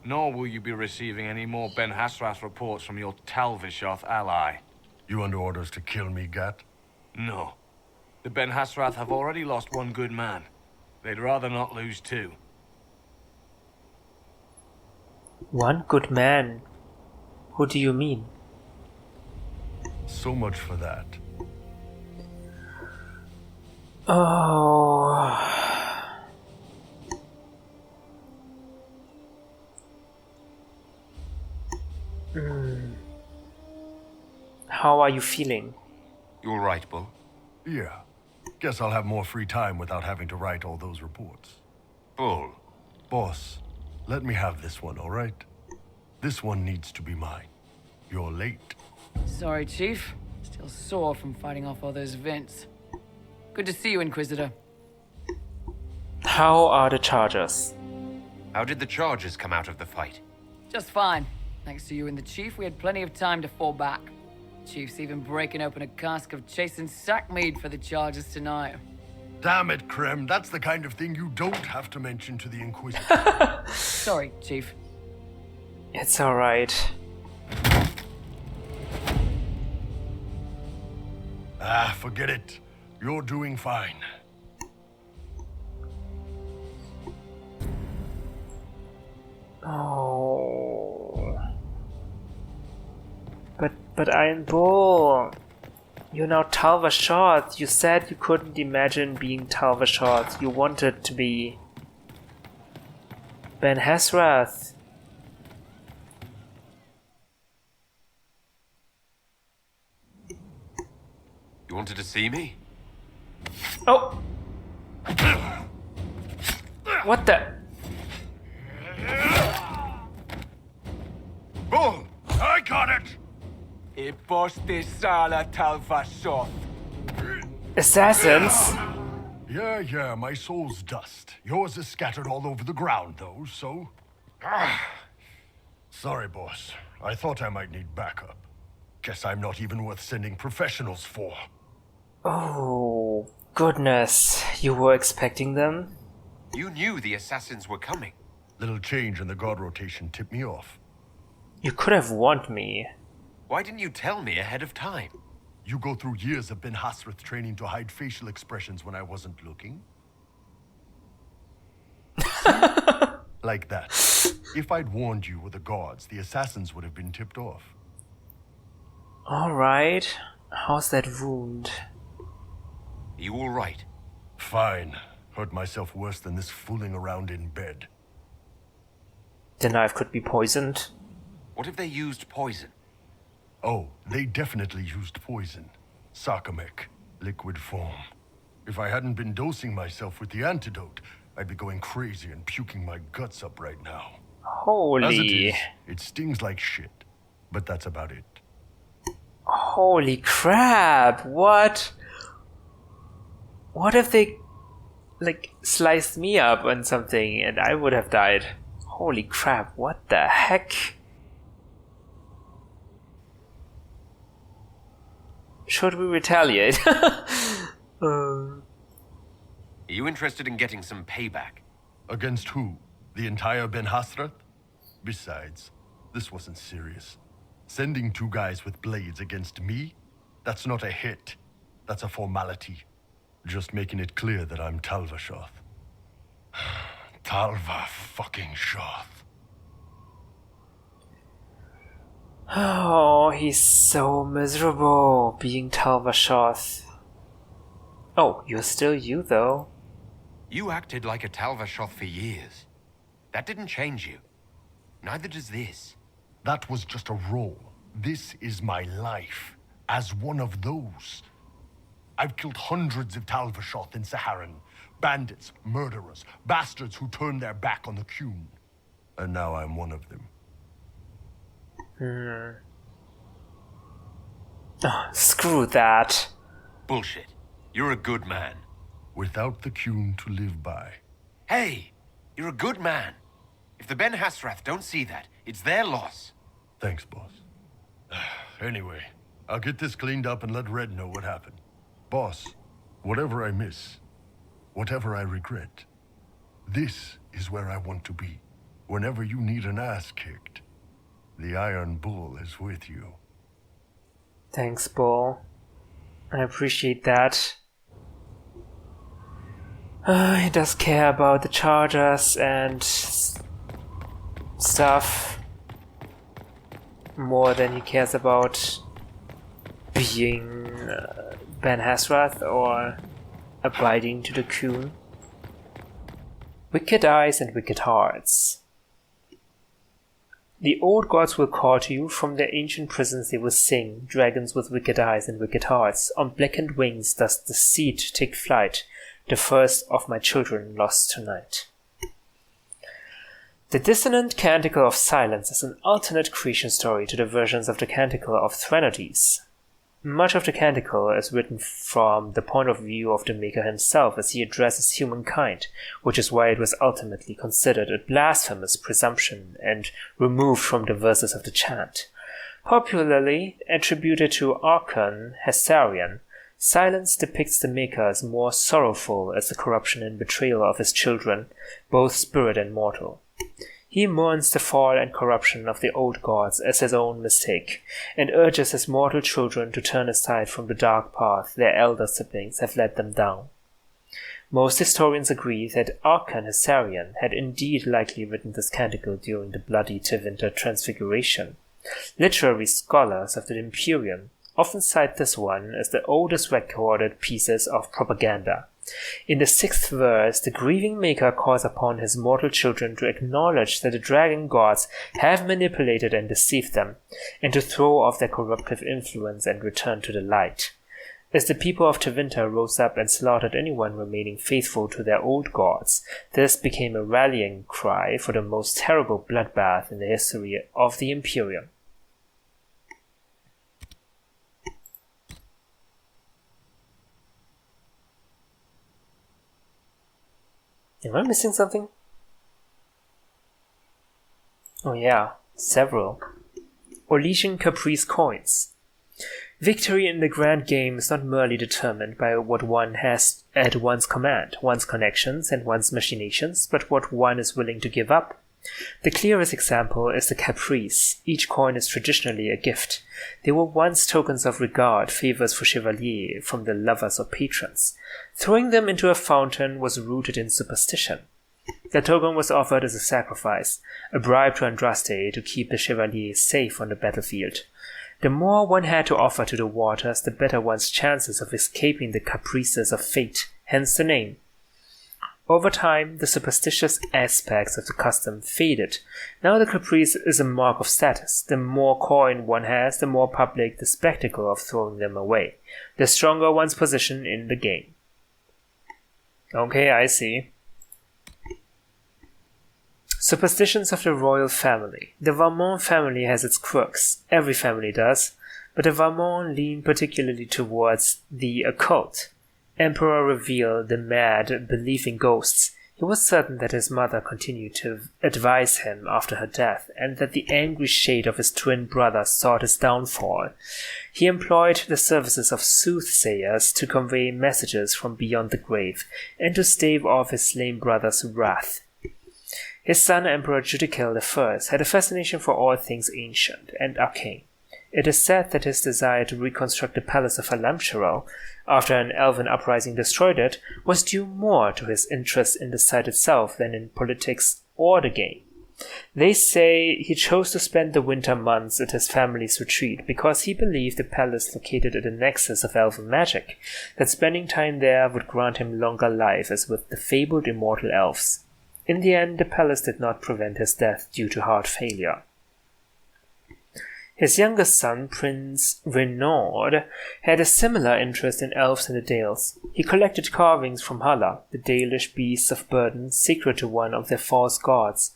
Nor will you be receiving any more Ben Hasrath reports from your Talvishoth ally. You under orders to kill me, Gat? No. The Ben Hasrath have already lost one good man. They'd rather not lose two. One good man? Who do you mean? So much for that. Oh. How are you feeling? You all right, Bull? Yeah. Guess I'll have more free time without having to write all those reports. Bull. Boss, let me have this one, all right? This one needs to be mine. You're late. Sorry, Chief. Still sore from fighting off all those vents. Good to see you, Inquisitor. How are the Chargers? How did the Chargers come out of the fight? Just fine. Thanks to you and the Chief, we had plenty of time to fall back. Chief's even breaking open a cask of chastened sack mead for the Chargers tonight. Damn it, Krem. That's the kind of thing you don't have to mention to the Inquisitor. Sorry, Chief. It's alright. Forget it. You're doing fine. Oh. But Iron Bull, you're now Talvashot. You said you couldn't imagine being Talvashot. You wanted to be Ben Hasrath. You wanted to see me? Oh! What the? Bull! I got it! Assassins? Yeah, my soul's dust. Yours is scattered all over the ground, though, so... Sorry, boss. I thought I might need backup. Guess I'm not even worth sending professionals for. Oh, goodness. You were expecting them? You knew the assassins were coming. Little change in the guard rotation tipped me off. You could have warned me. Why didn't you tell me ahead of time? You go through years of Ben Hasrath training to hide facial expressions when I wasn't looking? Like that. If I'd warned you or the guards, the assassins would have been tipped off. Alright. How's that wound? You all right? Fine. Hurt myself worse than this fooling around in bed. The knife could be poisoned. What if they used poison? Oh, they definitely used poison. Sarcomec, liquid form. If I hadn't been dosing myself with the antidote, I'd be going crazy and puking my guts up right now. Holy... As it is, it stings like shit, but that's about it. Holy crap, what? What if they, like, sliced me up on something and I would have died? Holy crap, what the heck? Should we retaliate? Are you interested in getting some payback? Against who? The entire Ben Hasrath? Besides, this wasn't serious. Sending two guys with blades against me? That's not a hit. That's a formality. Just making it clear that I'm Talvashoth. Talva fucking Shoth. Oh, he's so miserable being Talvashoth. Oh, you're still you though. You acted like a Talvashoth for years. That didn't change you. Neither does this. That was just a role. This is my life. As one of those. I've killed hundreds of Talvashoth in Saharan. Bandits, murderers, bastards who turned their back on the Qun. And now I'm one of them. Oh, screw that. Bullshit. You're a good man. Without the Qun to live by. Hey, you're a good man. If the Ben Hasrath don't see that, it's their loss. Thanks, boss. Anyway, I'll get this cleaned up and let Red know what happened. Boss, whatever I miss, whatever I regret, this is where I want to be. Whenever you need an ass kicked, the Iron Bull is with you. Thanks, Bull. I appreciate that. He does care about the Chargers and stuff more than he cares about being Ben Hasrath or abiding to the Qun. Wicked eyes and wicked hearts. The old gods will call to you, from their ancient prisons they will sing, dragons with wicked eyes and wicked hearts. On blackened wings does the seed take flight, the first of my children lost tonight. The dissonant Canticle of Silence is an alternate creation story to the versions of the Canticle of Threnodies. Much of the Canticle is written from the point of view of the Maker himself as he addresses humankind, which is why it was ultimately considered a blasphemous presumption and removed from the verses of the chant. Popularly attributed to Archon Hessarian, Silence depicts the Maker as more sorrowful as the corruption and betrayal of his children, both spirit and mortal. He mourns the fall and corruption of the old gods as his own mistake, and urges his mortal children to turn aside from the dark path their elder siblings have led them down. Most historians agree that Archon Hessarian had indeed likely written this canticle during the bloody Tevinter Transfiguration. Literary scholars of the Imperium often cite this one as the oldest recorded pieces of propaganda. In the 6th verse, the grieving maker calls upon his mortal children to acknowledge that the dragon gods have manipulated and deceived them, and to throw off their corruptive influence and return to the light. As the people of Tevinter rose up and slaughtered anyone remaining faithful to their old gods, this became a rallying cry for the most terrible bloodbath in the history of the Imperium. Am I missing something? Oh yeah, several. Orlesian Caprice coins. Victory in the grand game is not merely determined by what one has at one's command, one's connections and one's machinations, but what one is willing to give up. The clearest example is the Caprice. Each coin is traditionally a gift. They were once tokens of regard, favors for chevalier from the lovers or patrons. Throwing them into a fountain was rooted in superstition. The token was offered as a sacrifice, a bribe to Andraste to keep the chevalier safe on the battlefield. The more one had to offer to the waters, the better one's chances of escaping the caprices of fate, hence the name. Over time, the superstitious aspects of the custom faded. Now the caprice is a mark of status. The more coin one has, the more public the spectacle of throwing them away, the stronger one's position in the game. Okay, I see. Superstitions of the royal family. The Valmont family has its quirks. Every family does. But the Valmont lean particularly towards the occult. Emperor revealed the mad belief in ghosts. He was certain that his mother continued to advise him after her death, and that the angry shade of his twin brother sought his downfall. He employed the services of soothsayers to convey messages from beyond the grave, and to stave off his slain brother's wrath. His son, Emperor Judicael I, had a fascination for all things ancient and arcane. It is said that his desire to reconstruct the palace of Halamshiral, after an elven uprising destroyed it, was due more to his interest in the site itself than in politics or the game. They say he chose to spend the winter months at his family's retreat because he believed the palace located at the nexus of elven magic, that spending time there would grant him longer life as with the fabled immortal elves. In the end, the palace did not prevent his death due to heart failure. His youngest son, Prince Renaud, had a similar interest in elves in the Dales. He collected carvings from Hala, the Dalish beasts of burden sacred to one of their false gods.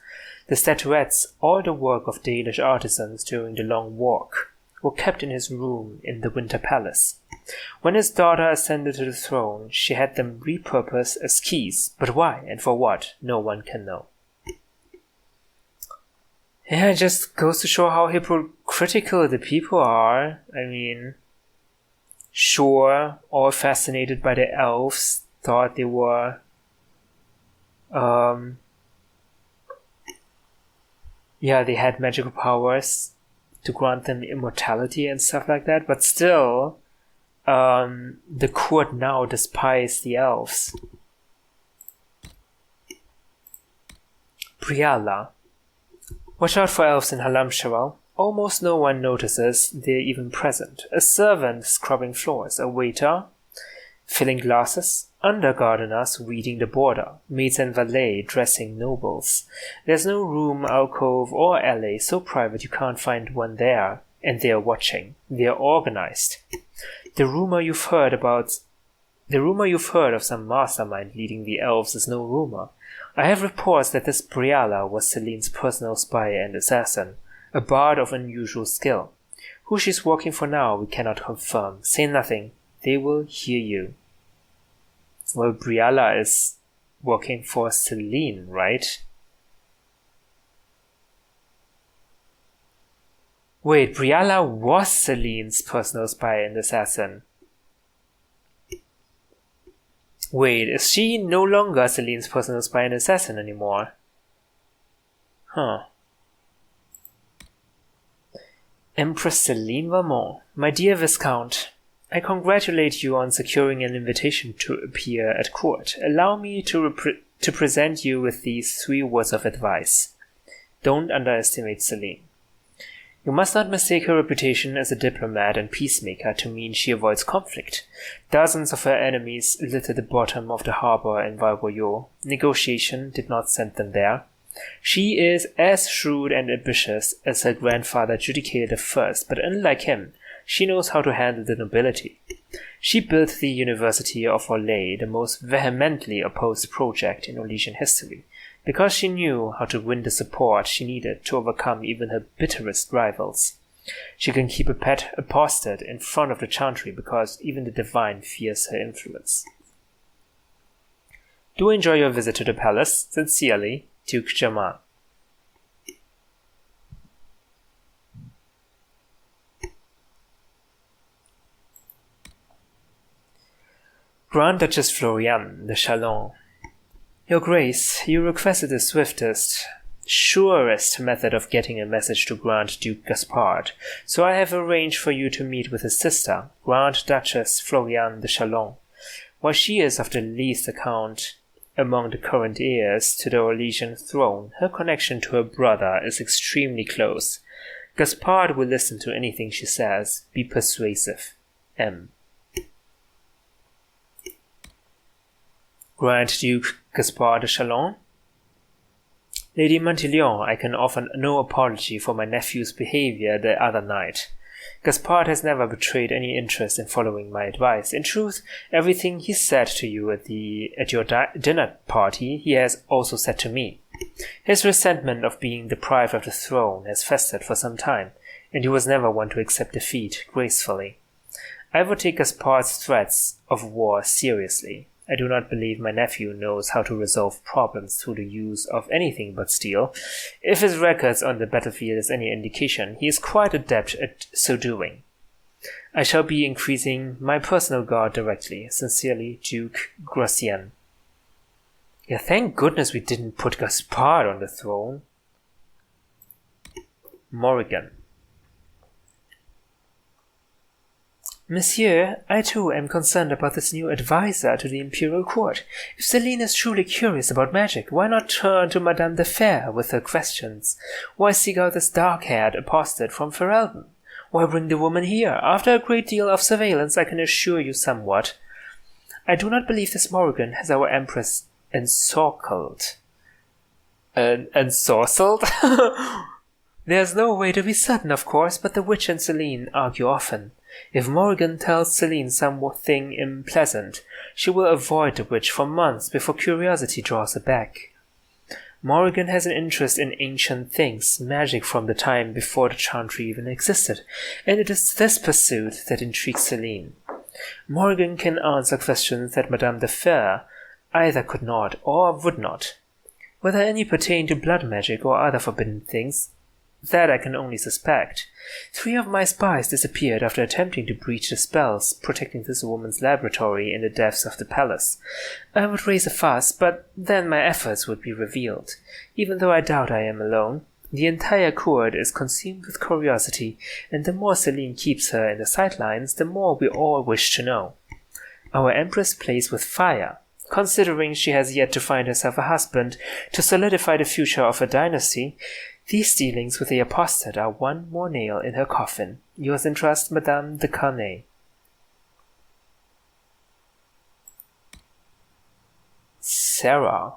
The statuettes, all the work of Dalish artisans during the Long Walk, were kept in his room in the Winter Palace. When his daughter ascended to the throne, she had them repurposed as keys, but why and for what, no one can know. Yeah, it just goes to show how hypocritical the people are. I mean, sure, all fascinated by the elves, thought they were, they had magical powers to grant them immortality and stuff like that, but still, the court now despise the elves. Briala. Watch out for elves in Halamshiral. Almost no one notices they're even present. A servant scrubbing floors, a waiter filling glasses, under-gardeners weeding the border, maids and valet dressing nobles. There's no room, alcove, or alley so private you can't find one there, and they're watching. They're organized. The rumor you've heard of some mastermind leading the elves is no rumor. I have reports that this Briala was Celine's personal spy and assassin, a bard of unusual skill. Who she's working for now we cannot confirm. Say nothing. They will hear you. Well, Briala is working for Celine, right? Wait, Briala was Celine's personal spy and assassin. Wait, is she no longer Celine's personal spy and assassin anymore? Huh. Empress Celine Valmont. My dear Viscount, I congratulate you on securing an invitation to appear at court. Allow me to present you with these 3 words of advice. Don't underestimate Celine. You must not mistake her reputation as a diplomat and peacemaker to mean she avoids conflict. Dozens of her enemies lit at the bottom of the harbor in Valboyo. Negotiation did not send them there. She is as shrewd and ambitious as her grandfather Judicator I, but unlike him, she knows how to handle the nobility. She built the University of Orlais, the most vehemently opposed project in Orlesian history, because she knew how to win the support she needed to overcome even her bitterest rivals. She can keep a pet apostate in front of the chantry because even the divine fears her influence. Do enjoy your visit to the palace. Sincerely, Duke Jamal. Grand Duchess Floriane de Chalon. Your Grace, you requested the swiftest, surest method of getting a message to Grand Duke Gaspard, so I have arranged for you to meet with his sister, Grand Duchess Floriane de Chalon. While she is of the least account among the current heirs to the Orlesian throne, her connection to her brother is extremely close. Gaspard will listen to anything she says. Be persuasive. M. Grand Duke Gaspard de Chalon. Lady Montilion, I can offer no apology for my nephew's behavior the other night. Gaspard has never betrayed any interest in following my advice. In truth, everything he said to you at your dinner party, he has also said to me. His resentment of being deprived of the throne has festered for some time, and he was never one to accept defeat gracefully. I would take Gaspard's threats of war seriously. I do not believe my nephew knows how to resolve problems through the use of anything but steel. If his records on the battlefield is any indication, he is quite adept at so doing. I shall be increasing my personal guard directly. Sincerely, Duke Gracien. Yeah, thank goodness we didn't put Gaspard on the throne. Morrigan. Monsieur, I too am concerned about this new advisor to the Imperial Court. If Celine is truly curious about magic, why not turn to Madame de Fer with her questions? Why seek out this dark-haired apostate from Ferelden? Why bring the woman here? After a great deal of surveillance, I can assure you somewhat. I do not believe this Morrigan has our Empress ensorcelled. Ensorcelled? There's no way to be certain, of course, but the witch and Celine argue often. If Morrigan tells Celine something unpleasant, she will avoid the witch for months before curiosity draws her back. Morrigan has an interest in ancient things, magic from the time before the chantry even existed, and it is this pursuit that intrigues Celine. Morrigan can answer questions that Madame de Fer either could not or would not. Whether any pertain to blood magic or other forbidden things, that I can only suspect. 3 of my spies disappeared after attempting to breach the spells protecting this woman's laboratory in the depths of the palace. I would raise a fuss, but then my efforts would be revealed. Even though I doubt I am alone, the entire court is consumed with curiosity, and the more Celine keeps her in the sidelines, the more we all wish to know. Our Empress plays with fire. Considering she has yet to find herself a husband to solidify the future of her dynasty, these dealings with the apostate are one more nail in her coffin. Yours in trust, Madame de Carnay. Sarah.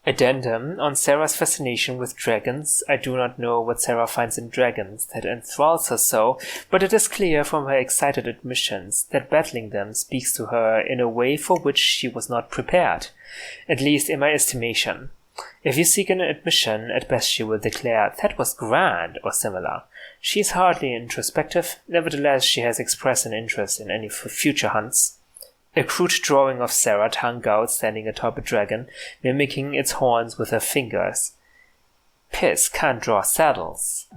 Addendum on Sarah's fascination with dragons. I do not know what Sarah finds in dragons that enthralls her so, but it is clear from her excited admissions that battling them speaks to her in a way for which she was not prepared, at least in my estimation. If you seek an admission, at best she will declare, "That was grand," or similar. She is hardly introspective, nevertheless she has expressed an interest in any future hunts. A crude drawing of Sarah hung out standing atop a dragon, mimicking its horns with her fingers. Piss can't draw saddles.